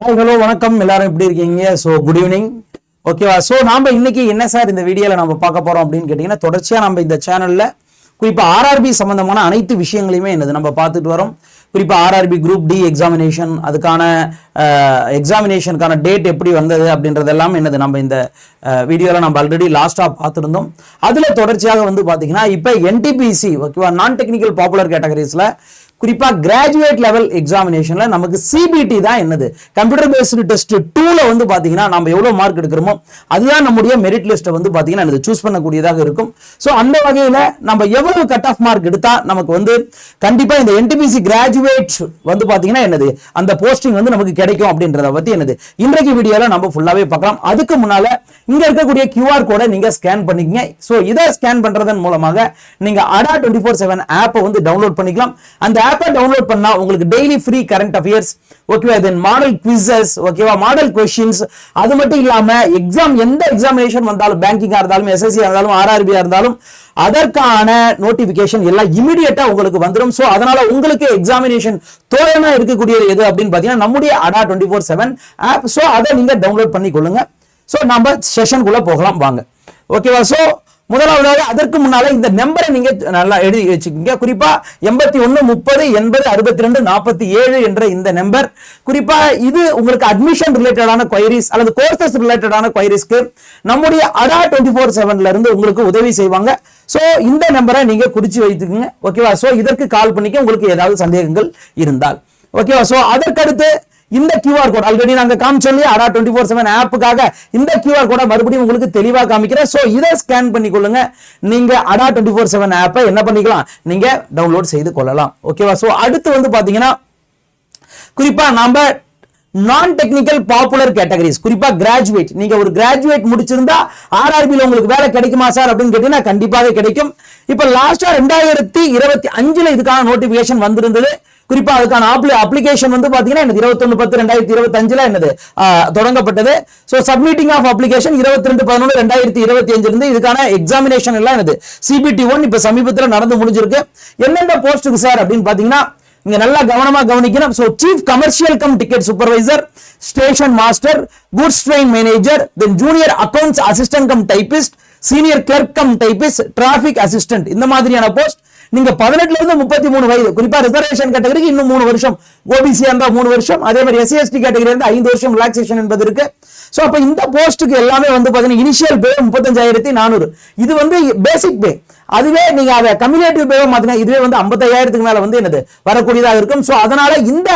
Hello வணக்கம், எல்லாரும் எப்படி இருக்கீங்க? So good evening. ஓகேவா? ஸோ நாம இன்னைக்கு என்ன சார் இந்த வீடியோவில் நம்ம பார்க்க போறோம் அப்படின்னு கேட்டிங்கன்னா, தொடர்ச்சியாக நம்ம இந்த சேனல்ல குறிப்பாக ஆர்ஆர்பி சம்பந்தமான அனைத்து விஷயங்களையுமே என்னது நம்ம பார்த்துட்டு வரோம். குறிப்பாக ஆர்ஆர்பி குரூப் டி எக்ஸாமினேஷன், அதுக்கான எக்ஸாமினேஷனுக்கான டேட் எப்படி வந்தது அப்படின்றது எல்லாம் என்னது நம்ம இந்த வீடியோவில் நம்ம ஆல்ரெடி லாஸ்ட்டாக பார்த்துருந்தோம். அதில் தொடர்ச்சியாக வந்து பார்த்தீங்கன்னா இப்போ என்டிபிசி ஓகேவா, நான் டெக்னிக்கல் பாப்புலர் கேட்டகரிஸில் குறிப்பா கிராஜுவேட் லெவல் எக்ஸாமினேஷன்ல நமக்கு சிபிடி தான் என்னது கம்ப்யூட்டர் பேஸ்டு டெஸ்ட் 2ல வந்து பாத்தீங்கன்னா நம்ம எவ்வளவு மார்க் எடுக்கிறோமோ அதுதான் நம்முடைய மெரிட் லிஸ்ட்டை வந்து பாத்தீங்கன்னா சூஸ் பண்ணக்கூடியதாக இருக்கும். ஸோ அந்த வகையில நம்ம எவ்வளவு கட் ஆஃப் மார்க் எடுத்தா நமக்கு வந்து கண்டிப்பா இந்த என்டிபிசி கிராஜுவேட் வந்து பாத்தீங்கன்னா என்னது அந்த போஸ்டிங் வந்து நமக்கு கிடைக்கும் அப்படின்றத பத்தி என்னது இன்றைக்கு வீடியோல நம்ம ஃபுல்லாவே பார்க்கலாம். அதுக்கு முன்னால இங்க இருக்கக்கூடிய QR கோடை நீங்க ஸ்கேன் பண்ணிக்கங்க. ஸோ இதை ஸ்கேன் பண்றதன் மூலமாக நீங்க ADA 24/7 ஆப்பை வந்து டவுன்லோட் பண்ணிக்கலாம். அந்த ஆப்பை டவுன்லோட் பண்ணா உங்களுக்கு டெய்லி ஃப்ரீ கரண்ட் அஃபேர்ஸ் ஓகேவா, தென் மாடல் குவிசஸ் ஓகேவா, மாடல் கொஸ்டின்ஸ், அது மட்டும் இல்லாம எந்த எக்ஸாமினேஷன் வந்தாலும் பேங்கிங்கா இருந்தாலும் எஸ்எஸ்சி இருந்தாலும் ஆர்ஆர்பியா இருந்தாலும் அதற்கான நோட்டிபிகேஷன் எல்லாம் இமிடியேட்டா உங்களுக்கு வந்துடும். சோ அதனால உங்களுக்கு எக்ஸாமினேஷன் தோழனா இருக்கக்கூடியது எது அப்படின்னு பாத்தீங்கன்னா நம்முடைய ADA 24/7 ஆப். சோ அதை நீங்க டவுன்லோட் பண்ணி கொள்ளுங்க. சோ நம்ம செஷனுக்குள்ள போகலாம் வாங்க. ஓகேவா? சோ முதலாவதாக அதற்கு முன்னால இந்த நம்பரை நீங்க நல்லா எழுதி வச்சுக்கோங்க. குறிப்பா 81 30 80 62 47 என்ற இந்த நம்பர். குறிப்பா இது உங்களுக்கு அட்மிஷன் ரிலேட்டடான குவைரிஸ் அல்லது கோர்சஸ் ரிலேட்டடான குவைரிஸ்க்கு நம்முடைய ADA 24/7ல இருந்து உங்களுக்கு உதவி செய்வாங்க. சோ இந்த நம்பரை நீங்க குறிச்சு வைத்துக்கோங்க. ஓகேவா? சோ இதற்கு கால் பண்ணிக்க உங்களுக்கு ஏதாவது சந்தேகங்கள் இருந்தால். ஓகேவா? சோ அதற்கடுத்து இந்த QR கோட் ஆல்ரெடி நாங்க காமிச்சோம் ADA 24/7 ஆப்புக்காக இந்த QR கோட மறுபடியும் உங்களுக்கு தெளிவா காமிக்கிறேன். சோ இதை ஸ்கேன் பண்ணி கொள்ளுங்க. நீங்க ADA 24/7 ஆப்பை என்ன பண்ணிக்கலாம், நீங்க டவுன்லோட் செய்து கொள்ளலாம். ஓகேவா? சோ அடுத்து வந்து பாத்தீங்கன்னா குறிப்பா நாம நான் டெக்னிக்கல் பாப்புலர் கேட்டகரிஸ், குறிப்பா கிராஜுவேட், நீங்க ஒரு கிராஜுவேட் முடிச்சிருந்தா ஆர்ஆர்பில உங்களுக்கு வேலை கிடைக்குமா சார் அப்படின்னு கேட்டீங்கன்னா கண்டிப்பாக கிடைக்கும். இப்ப லாஸ்டா 2025ல இதுக்கான நோட்டிபிகேஷன் வந்திருந்தது. குறிப்பா அதுக்கான அப்ளிகேஷன் வந்து பாத்தீங்கன்னா 21/10/2025ல என்னது தொடங்கப்பட்டது. சோ சப்மிட்டிங் ஆஃப் அப்ளிகேஷன் 22/11/2025 இருந்து இதுக்கான எக்ஸாமினேஷன் எல்லாம் என்னது CBT 1 இப்ப சமீபத்தில் நடந்து முடிஞ்சிருக்கு. எந்தெந்த போஸ்டுக்கு சார் அப்படின்னு பாத்தீங்கன்னா இங்க நல்லா கவனமா கவனிக்கணும். So chief commercial cum ticket supervisor, station master, goods train manager, then junior accounts assistant cum typist, senior clerk cum typist, traffic assistant, இந்த மாதிரியான போஸ்ட் நீங்க 18ல இருந்து 33 வயது, குறிப்பா ரிசர்வேஷன் கேட்டகரிக்கு இன்னும் 3 வருஷம், ஓபிசி இருந்தா 3 வருஷம், அதே மாதிரி SC/ST கேட்டகரி இருந்தா 5 வருஷம் ரிலாக்சேஷன் என்பது இருக்கு. சோ அப்ப இந்த போஸ்டுக்கு எல்லாமே வந்து பாத்தீங்கன்னா இனிஷியல் பே 35,400, இது வந்து பேசிக் பே. அதுவே நீங்க அதை கம்யூலேட்டிவ் பேவை மாத்தீங்கன்னா இதுவே வந்து 55,000க்கு மேல வந்து என்னது வரக்கூடியதாக இருக்கும். சோ அதனால இந்த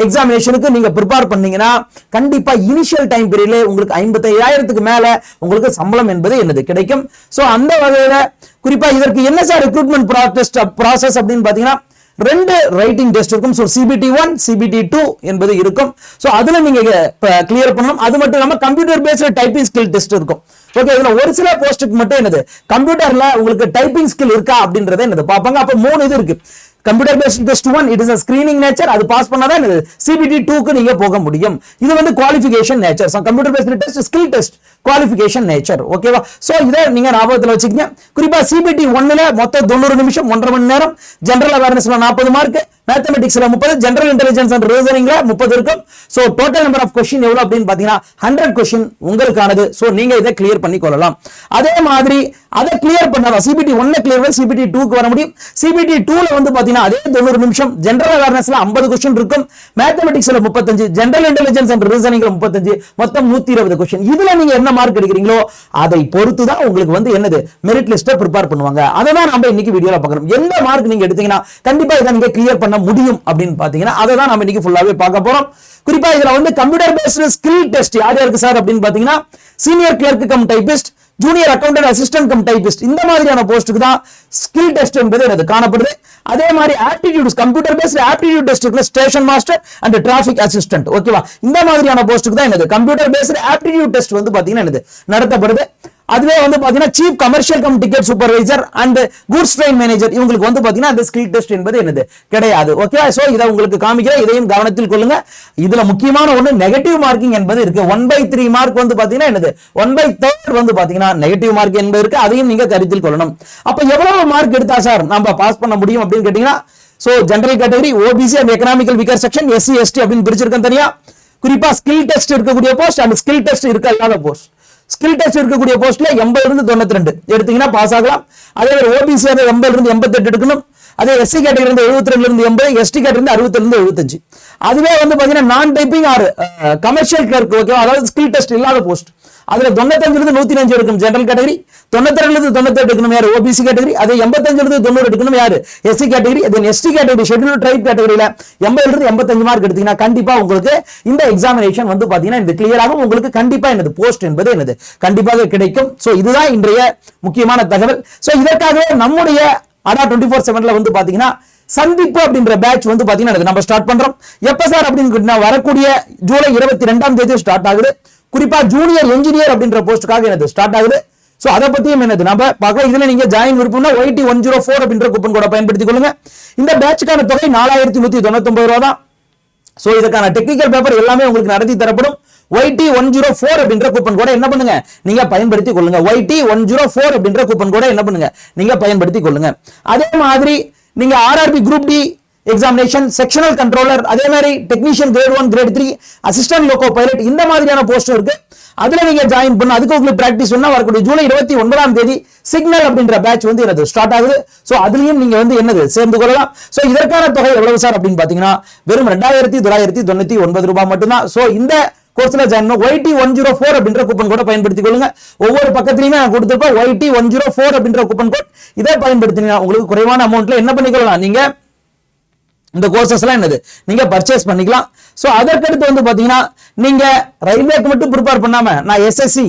எக்ஸாமினேஷனுக்கு நீங்க ப்ரிப்பேர் பண்ணீங்கன்னா கண்டிப்பா இனிஷியல் டைம் பீரியட்ல உங்களுக்கு 55,000க்கு மேல உங்களுக்கு சம்பளம் என்பது என்னது கிடைக்கும். சோ அந்த வகையில குறிப்பா இதற்கு என்ன சார் ரெக்ரூட்மெண்ட் ப்ராசஸ் அப்படின்னு பாத்தீங்கன்னா 2 ரைட்டிங் டெஸ்ட் இருக்கும். சோ CBT 1 CBT 2 என்பது இருக்கும். சோ அதுல நீங்க கிளியர் பண்ணணும். அது மட்டும் இல்லாம computer based typing skill test இருக்கும். ஓகே, இதுல ஒரு சில போஸ்டுக்கு மட்டும் என்னது கம்ப்யூட்டர்ல உங்களுக்கு டைப்பிங் ஸ்கில் இருக்கா அப்படின்றத என்னது பாப்பாங்க. அப்ப 3 இது இருக்கு. Computer based test 1 it is a screening nature, அது பாஸ் பண்ணாதான் CBT 2க்கு நீங்க போக முடியும். இது வந்து qualification nature. Computer based test skill test qualification nature. ஓகேவா? சோ இதை நீங்க ஞாபகத்துல வச்சுக்கங்க. குறிப்பா CBT 1ல மொத்தம் 90 நிமிஷம் 1.5 மணி நேரம், ஜெனரல் அவேர்னஸ்ல 40 மார்க், மேத்தமெட்டிக்ஸ்ல 30, ஜெனரல் இன்டெலிஜென்ஸ் அண்ட் ரீசனிங்ல 30 இருக்கும். So total number of question எவ்வளவு அப்படின்னு பாத்தீங்கன்னா 100 क्वेश्चन உங்களுக்கானது. சோ நீங்க இதை கிளியர் பண்ணி கொள்ளலாம். அதே மாதிரி அதை கிளியர் பண்ணாத CBT 1 கிளியர் பண்ணி CBT 2க்கு வர முடியும். CBT 2ல வந்து பாத்தீங்கன்னா அதே 90 நிமிஷம், ஜெனரல் அவேர்னஸ்ல 50 क्वेश्चन இருக்கும், மேத்தமெட்டிக்ஸ்ல 35, ஜெனரல் இன்டெலிஜென்ஸ் அண்ட் ரீசனிங்ல 35, மொத்தம் 120 क्वेश्चन. இதுல நீங்க என்ன மார்க் எடுக்கிறீங்களோ அதை பொறுத்து தான் உங்களுக்கு வந்து என்னது மெரிட் லிஸ்ட்டை ப்ரிப்பேர் பண்ணுவாங்க. அதை தான் நம்ம இன்னைக்கு வீடியோல பார்க்கறோம். எந்த மார்க் நீங்க எடுத்தீங்கன்னா கண்டிப்பா இதை நீங்க கிளியர் பண்ண முடியும் அப்படின்னு பாத்தீங்கன்னா அதை தான் நம்ம இன்னைக்கு ஃபுல்லாவே பார்க்க போறோம். குறிப்பா இதுல வந்து கம்ப்யூட்டர் பேஸ்ட் ஸ்கில் டெஸ்ட் யார் யாருக்கு சார் அப்படின்னு பாத்தீங்கன்னா senior clerk cum typist, junior accountant assistant cum typist, இந்த மாதிரியான போஸ்டுக்கு தான் ஸ்கில் டெஸ்ட் என்பது என்னது காணப்படுது. அதே மாதிரி aptitudes computer based aptitude test station master and traffic assistant. ஓகேவா? இந்த மாதிரியான போஸ்டுக்கு தான் என்னது கம்ப்யூட்டர் பேஸ்ட் ஆப்டிடியூட் டெஸ்ட் வந்து பாத்தீங்கன்னா என்னது நடத்தப்படுது. அதுவே வந்து பாத்தீங்கன்னா chief commercial cum ticket supervisor and goods train manager இவங்களுக்கு வந்து பாத்தீங்கன்னா அந்த ஸ்கில் டெஸ்ட் என்பது என்னது கிடையாது. ஓகே, சோ இதை உங்களுக்கு காமிக்கிறேன், இதையும் கவனத்தில் கொள்ளுங்க. இதுல முக்கியமான ஒண்ணு நெகட்டிவ் மார்க்கிங் என்பது இருக்கு. 1/3 மார்க் வந்து பாத்தீங்கன்னா என்னது 1/3 வந்து பாத்தீங்கன்னா நெகட்டிவ் மார்க் என்பது இருக்கு. அதையும் நீங்க கருத்தில் கொள்ளணும். அப்ப எவ்வளவு மார்க் எடுத்தா சார் நம்ம பாஸ் பண்ண முடியும் அப்படின்னு கேட்டீங்கன்னா, so general category, OBC and economical weaker section, SC/ST அப்படின்னு பிரிச்சிருக்கேன் தனியா. குறிப்பா ஸ்கில் டெஸ்ட் இருக்கக்கூடிய போஸ்ட் அண்ட் ஸ்கில் டெஸ்ட் இல்லாத போஸ்ட். ஸ்கில் டெஸ்ட் இருக்கக்கூடிய போஸ்ட்ல 80 இருந்து 92 எடுத்தீங்கன்னா பாஸ் ஆகலாம். அதே மாதிரி ஓபிசி 80 இருந்து 88 எடுக்கணும். அதே எஸ்சி கேட்டகரி இருந்து 72 இருந்து 80, எஸ்டி கேட்டகரி இருந்து 67 இருந்து 75. அதுவே வந்து பாத்தீங்கன்னா நான் typing or commercial clerk, okay, அதாவது ஸ்கில் டெஸ்ட் இல்லாத போஸ்ட். அதுல 95 இருந்து 105 எடுக்கணும் ஜெனரல் கேட்டகரி, 92 இருந்து 98 எடுக்கணும் யாரு ஓபிசி கேட்டகரி, அதே 85 இருந்து 90 எடுக்கணும் யாரு எஸ்சி கேட்டகரி. அதே எஸ்டி கேட்டகரி ஷெட்யூல் ட்ரைப் கேட்டகரியில 80 இருந்து 85 மார்க் எடுத்தீங்கன்னா கண்டிப்பா உங்களுக்கு இந்த எக்ஸாமினேஷன் வந்து பாத்தீங்கன்னா இந்த கிளியர் ஆகும். உங்களுக்கு கண்டிப்பா என்னது போஸ்ட் என்பது என்னது கண்டிப்பாக கிடைக்கும். சோ இதுதான் இன்றைய முக்கியமான தகவல். சோ இதற்காகவே நம்முடைய ADA 24/7ல வந்து பாத்தீங்கன்னா சந்திப்பு அப்படின்ற பேட்ச் வந்து பாத்தீங்கன்னா நம்ம ஸ்டார்ட் பண்றோம். எப்ப சார் அப்படின்னு வரக்கூடிய ஜூலை 22ஆம் தேதி ஸ்டார்ட் ஆகுது. குறிப்பா ஜூனியர் என்ஜினியர் அப்படின்ற போஸ்டுக்காக என்னது ஸ்டார்ட் ஆகுது. சோ அதை பத்தியும் என்னது நம்ம பார்க்கலாம். இதுல நீங்க ஜாயின் விருப்பம்னா YT104 அப்படின்ற கூப்பன் கோட பயன்படுத்திக் கொள்ளுங்க. இந்த பேட்சுக்கான தொகை 4199 ரூபாய் தான். சோ இதுக்கான டெக்னிக்கல் பேப்பர் எல்லாமே உங்களுக்கு நடத்தி தரப்படும். YT104 அப்படின்ற கூப்பன் கோட என்ன பண்ணுங்க நீங்க பயன்படுத்திக் கொள்ளுங்க. YT104 அப்படின்ற கூப்பன் கோட என்ன பண்ணுங்க நீங்க பயன்படுத்திக் கொள்ளுங்க. அதே மாதிரி நீங்க RRB group D examination, sectional controller, அதே மாதிரி technician grade 1 grade 3, assistant loco pilot, இந்த மாதிரியான போஸ்ட் இருக்கு. அதுல நீங்க ஜாயின் பண்ண அதுக்கு உங்களுக்கு பிராக்டிஸ் சொன்னா வரக்கூடிய ஜூலை 29ஆம் தேதி சிக்னல் அப்படின்ற பேட்ச் வந்து என்னது ஸ்டார்ட் ஆகுது. சோ அதுலயும் நீங்க வந்து என்னது சேர்ந்து கொள்ளலாம். சோ இதற்கான தொகை எவ்வளவு சார் அப்படின்னு பாத்தீங்கன்னா வெறும் 2999 ரூபாய் மட்டும்தான். சோ இந்த கோர்ஸ்ல ஜாயின் பண்ண YT104 அப்படின்ற கூப்பன் கோட பயன்படுத்திக் கொள்ளுங்க. ஒவ்வொரு பக்கத்துலயுமே நான் கொடுத்திருப்பேன் YT104 அப்படின்ற கூப்பன் கோட். இதை பயன்படுத்தினீங்கன்னா உங்களுக்கு குறைவான அமௌண்ட்ல என்ன பண்ணிக்கலாம், நீங்க இந்த கோர்சஸ் எல்லாம் என்னது நீங்க பர்ச்சேஸ் பண்ணிக்கலாம். சோ அதற்கடுத்து வந்து பாத்தீங்கன்னா நீங்க ரயில்வேக்கு மட்டும் ப்ரிப்பேர் பண்ணாம நான் SSC,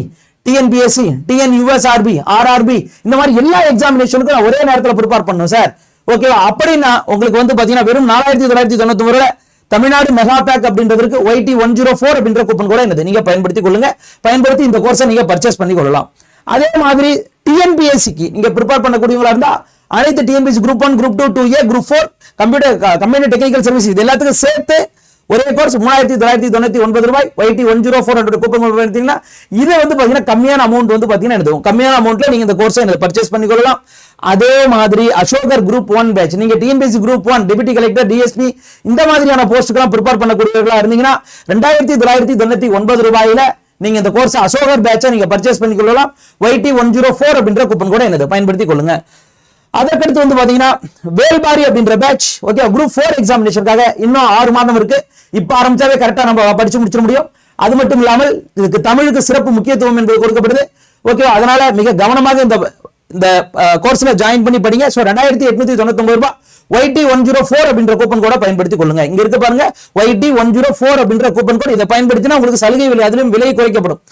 TNPSC, TNUSRB, RRB இந்த மாதிரி எல்லா எக்ஸாமினேஷனுக்கும் நான் ஒரே நேரத்தில் ப்ரிப்பேர் பண்ணணும் சார், ஓகேவா? அப்படின்னா உங்களுக்கு வந்து பாத்தீங்கன்னா வெறும் 4999 ரூபாய் தமிழ்நாடு மெகா பேக் அப்படின்றதுக்கு YT104 அப்படின்ற கூப்பன் கூட என்னது நீங்க பயன்படுத்திக் கொள்ளுங்க. பயன்படுத்தி இந்த கோர்ஸை நீங்க பர்ச்சேஸ் பண்ணி கொள்ளலாம். அதே மாதிரி TNPSCக்கு நீங்க ப்ரிப்பேர் பண்ணக்கூடியவங்களா இருந்தா அனைத்து TNPSC group 1, group 2, 2A, group 4, computer technical service இது எல்லாத்துக்கும் சேர்த்து ஒரே கோர்ஸ் 3999 ரூபாய் YT104 கூப்பன் கோட் எடுத்தீங்கன்னா இது வந்து பாத்தீங்கன்னா கம்மியான அமௌண்ட் வந்து பாத்தீங்கன்னா எடுத்துக்கும். கம்மியான அமௌண்ட்ல நீங்க இந்த கோர்ஸை பர்ச்சேஸ் பண்ணி கொள்ளலாம். அதே மாதிரி அசோகர் குரூப் 1 பேட்ச் நீங்க TNPSC group 1 deputy collector, DSP இந்த மாதிரியான போஸ்டுக்கெல்லாம் ப்ரிப்பேர் பண்ணக்கூடியவர்களா இருந்தீங்கன்னா 2999 ரூபாயில நீங்க இந்த கோர்ஸ் அசோகர் பேட்சை நீங்க பர்ச்சேஸ் பண்ணி கொள்ளலாம். YT104 அப்படின்ற கூப்பன் கூட என்னது பயன்படுத்தி கொள்ளுங்க. அதற்கடுத்து வந்து பாத்தீங்கன்னா வேல்பாரி அப்படின்ற பேட்ச், ஓகே, குரூப் 4 எக்ஸாமினேஷனுக்காக இன்னும் 6 மாதம் இருக்கு. இப்ப ஆரம்பிச்சாவே கரெக்டா நம்ம படிச்சு முடிச்சிட முடியும். அது மட்டும் இல்லாமல் இதுக்கு தமிழுக்கு சிறப்பு முக்கியத்துவம் என்பது கொடுக்கப்படுது, ஓகே. அதனால மிக கவனமாக இந்த கோர்ஸ்ல ஜாயின் பண்ணி படிங்க. சோ 2899 ரூபாய் YT104 அப்படின்ற கூப்பன் கோட பயன்படுத்தி கொள்ளுங்க. இங்க இருக்கு பாருங்க YT104 அப்படின்ற கூப்பன் கோட். இதை பயன்படுத்தினா உங்களுக்கு சலுகை விலை அதிலும் விலை குறைக்கப்படும்.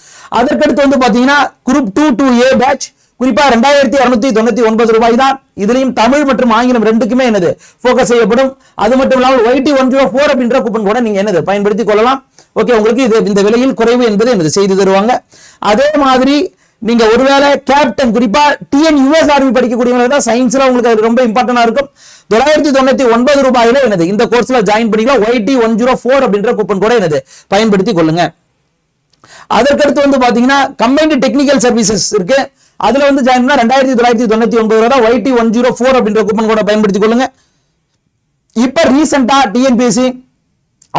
அதற்கடுத்து வந்து பாத்தீங்கன்னா குரூப் 2 2A பேட்ச் குறிப்பா 2699 ரூபாய் தான். இதுலயும் தமிழ் மற்றும் ஆங்கிலம் ரெண்டுக்குமே என்னது போக்கஸ் செய்யப்படும். அது மட்டும் இல்லாமல் YT104 அப்படின்ற கூப்பன் கூட நீங்க என்னது பயன்படுத்தி கொள்ளலாம், ஓகே. உங்களுக்கு இது இந்த விலையில் குறைவு என்பது என்னது செய்து தருவாங்க. அதே மாதிரி நீங்க ஒருவேளை கேப்டன் குறிப்பா TNUSRB படிக்கக்கூடியவங்க தான் சயின்ஸ்ல உங்களுக்கு அது ரொம்ப இம்பார்ட்டன்டா இருக்கும். 999 ரூபாயில என்னது இந்த கோர்ஸ்ல ஜாயின் பண்ணிக்கலாம். YT104 அப்படின்ற கூப்பன் கூட என்னது பயன்படுத்தி கொள்ளுங்க. அதற்கடுத்து வந்து பாத்தீங்கன்னா கம்பைன்டு டெக்னிக்கல் சர்வீசஸ் இருக்கு. அதுல வந்து ஜாயின் பண்ணா 2999 ரூபாய் YT104 அப்படின்ற கூப்பன் கூட பயன்படுத்திக் கொள்ளுங்க. இப்ப ரீசெண்டா TNPSC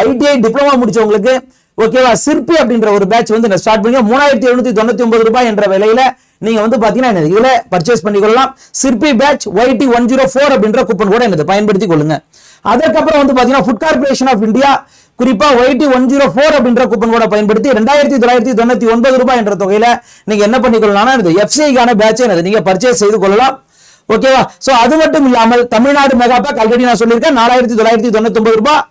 ITI டிப்ளமா முடிச்சவங்களுக்கு, ஓகேவா, சிற்பி அப்படின்ற ஒரு பேட்ச் வந்து ஸ்டார்ட் பண்ணி 3799 ரூபாய் என்ற விலையில நீங்க வந்து பாத்தீங்கன்னா இதுல பர்ச்சேஸ் பண்ணிக்கொள்ளலாம். சிற்பி பேட்ச் YT104 அப்படின்ற கூப்பன் கூட என்னது பயன்படுத்தி கொள்ளுங்க. அதற்கப்புறம் வந்து பாத்தீங்கன்னா ஃபுட் கார்பரேஷன் ஆஃப் இந்தியா குறிப்பா YT104 அப்படின்ற கூப்பன் கோட பயன்படுத்தி 2999 ரூபாய் என்ற தொகையில நீங்க என்ன பண்ணிக்கொள்ளலாம், FCI-க்கான பேட்சை நீங்க பர்ச்சேஸ் செய்து கொள்ளலாம், ஓகேவா. சோ அது மட்டும் இல்லாமல் தமிழ்நாடு மெகா பேக் ஆல்ரெடி நான் சொல்லியிருக்கேன் 4999 ரூபாய்.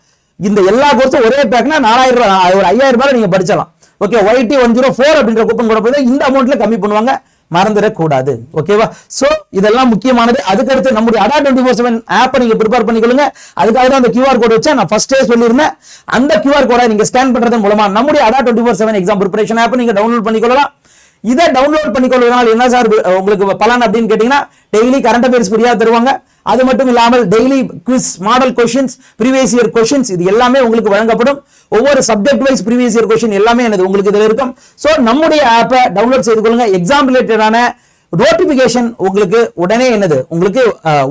இந்த எல்லா கோர்ஸும் ஒரே பேக்னா 4000 ரூபாய், ஒரு 5000 ரூபாய் நீங்க படிச்சலாம், ஓகே. YT104 அப்படின்ற கூப்பன் கோட போய் இந்த அமௌண்ட்ல கம்மி பண்ணுவாங்க, மறந்துடக்கூடாது, ஓகேவா. சோ இதெல்லாம் முக்கியமானது. அதுக்கடுத்து நம்முடைய ADA 24/7 ஆப்பை நீங்க ப்ரிப்பேர் பண்ணிக்கொள்ளுங்க. அதுக்காக தான் அந்த QR கோட் வச்சா நான் ஃபர்ஸ்டே சொல்லியிருந்தேன். அந்த QR கோடை நீங்க ஸ்கேன் பண்றதன் மூலமா நம்முடைய ADA 24/7 எக்ஸாம் ப்ரிப்பரேஷன் ஆப்பை நீங்க டவுன்லோட் பண்ணிக்கொள்ளலாம். இதை டவுன்லோட் பண்ணிக்கொள்வதனால் என்ன சார் உங்களுக்கு பலன் அப்படின்னு கேட்டீங்கன்னா டெய்லி கரண்ட் அஃபேர்ஸ் ஃப்ரீயா தருவாங்க. அது மட்டும் இல்லாமல் daily quiz, model questions, previous year questions இது எல்லாமே உங்களுக்கு வழங்கப்படும். ஒவ்வொரு subject wise previous year question எல்லாமே உங்களுக்கு இதுல இருக்கும். சோ நம்முடைய ஆப்பை டவுன்லோட் செய்து கொள்ளுங்க. எக்ஸாம் ரிலேட்டடான நோட்டிபிகேஷன் உங்களுக்கு உடனே என்னது உங்களுக்கு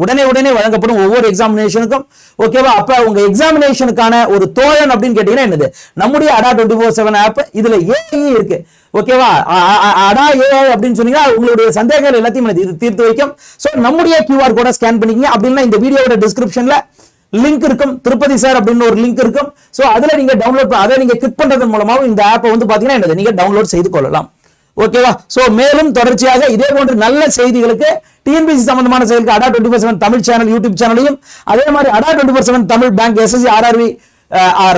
உடனே வழங்கப்படும் ஒவ்வொரு எக்ஸாமினேஷனுக்கும். ஓகேவா? அப்ப உங்க எக்ஸாமினேஷனுக்கான ஒரு தோழன் அப்படின்னு கேட்டீங்கன்னா என்னது, நம்முடைய அடா 24/7 ஆப். இதுல ஏஐ இருக்கு. ஓகேவா? அடா ஏஐ அப்படின்னு சொன்னீங்கன்னா உங்களுடைய சந்தேகங்கள் எல்லாத்தையும் இது தீர்த்து வைக்கும். சோ நம்முடைய QR கோட ஸ்கேன் பண்ணிக்கங்க. அப்படின்னா இந்த வீடியோவோட டிஸ்கிரிப்ஷன்ல லிங்க் இருக்கும், திருப்பதி சார் அப்படின்னு ஒரு லிங்க் இருக்கும். சோ அதுல நீங்க டவுன்லோட் அதை நீங்க கிளிக் பண்றதன் மூலமாவும் இந்த ஆப்பை வந்து பாத்தீங்கன்னா என்னது நீங்க டவுன்லோட் செய்து கொள்ளலாம். ஓகேவா? சோ மேலும் தொடர்ச்சியாக இதே போன்ற நல்ல செய்திகளுக்கு டிஎன்பிஎஸ்சி சம்பந்தமான செய்திகளுக்கு அடா 24/7 தமிழ் சேனல் யூடியூப் சேனலையும், அதே மாதிரி அடா 24/7 Tamil bank SSC RRB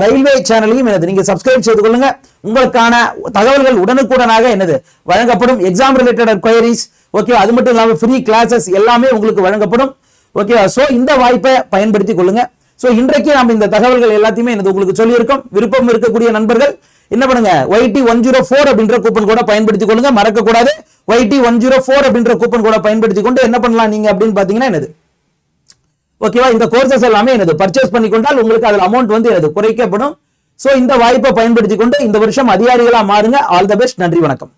railway சேனலையும் என்னது நீங்க சப்ஸ்கிரைப் செய்து கொள்ளுங்க. உங்களுக்கான தகவல்கள் உடனுக்குடனாக என்னது வழங்கப்படும். எக்ஸாம் ரிலேட்டட் குவரிஸ், ஓகே, அது மட்டும் இல்லாம ஃப்ரீ கிளாसेस எல்லாமே உங்களுக்கு வழங்கப்படும். ஓகேவா? சோ இந்த வாய்ப்பை பயன்படுத்திக் கொள்ளுங்க. சோ இன்றைக்கு நாம இந்த தகவல்கள் எல்லாத்தையுமே என்னது உங்களுக்கு சொல்லி இருக்கோம். விருப்பம் இருக்கக்கூடிய நண்பர்கள் என்ன பண்ணுங்க, YT104 அப்படின்ற கூப்பன் கோட பயன்படுத்திக் கொள்ளுங்க. மறக்க கூடாது, YT104 அப்படின்ற கூப்பன் கோட பயன்படுத்திக் கொண்டு என்ன பண்ணலாம் நீங்க அப்படின்னு பாத்தீங்கன்னா என்னது, ஓகேவா, இந்த கோர்சஸ் எல்லாமே என்னது பர்ச்சேஸ் பண்ணிக்கொண்டால் உங்களுக்கு அதுல அமௌண்ட் வந்து என்னது குறைக்கப்படும். சோ இந்த வாய்ப்பை பயன்படுத்திக் கொண்டு இந்த வருஷம் அதிகாரிகளா மாறுங்க. All the best. நன்றி, வணக்கம்.